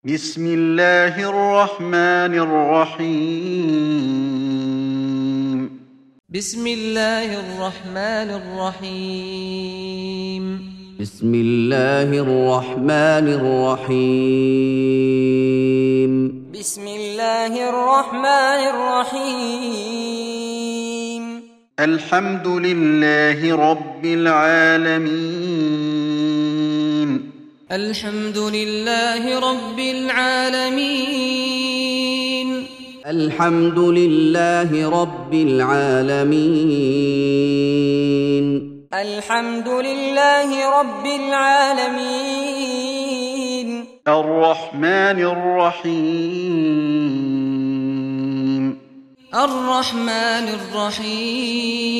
بسم الله الرحمن الرحيم بسم الله الرحمن الرحيم بسم الله الرحمن الرحيم بسم الله الرحمن الرحيم الحمد لله رب العالمين الحمد لله رب العالمين الحمد لله رب العالمين الحمد لله رب العالمين الرحمن الرحيم الرحمن الرحيم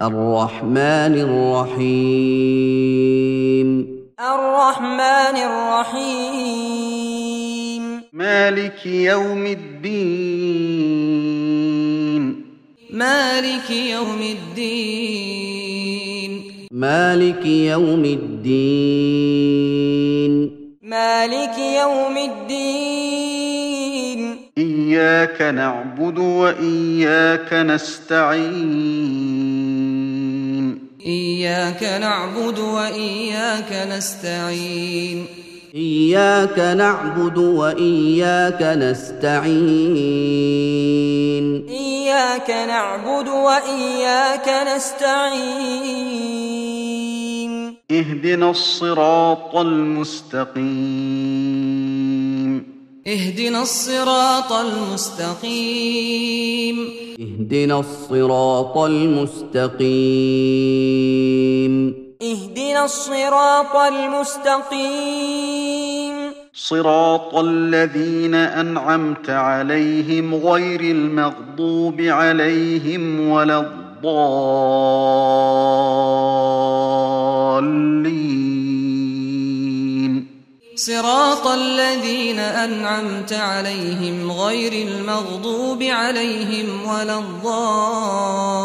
الرحمن الرحيم الرحمن الرحيم مالك يوم الدين مالك يوم الدين مالك يوم الدين مالك يوم الدين إياك نعبد وإياك نستعين إياك نعبد وإياك نستعين إياك نعبد وإياك نستعين إياك نعبد وإياك نستعين اهدنا الصراط المستقيم اهدنا الصراط المستقيم اهدنا الصراط المستقيم اهدنا الصراط المستقيم صراط الذين أنعمت عليهم غير المغضوب عليهم ولا الضالين صراط الذين أنعمت عليهم غير المغضوب عليهم ولا الضالين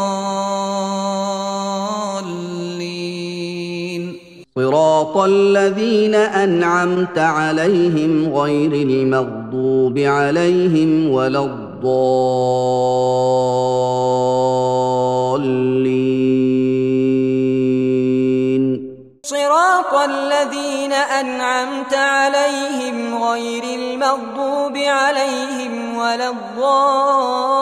صراط الذين أنعمت عليهم غير المغضوب عليهم ولا الضالين صراط الذين أنعمت عليهم غير المغضوب عليهم ولا الضالين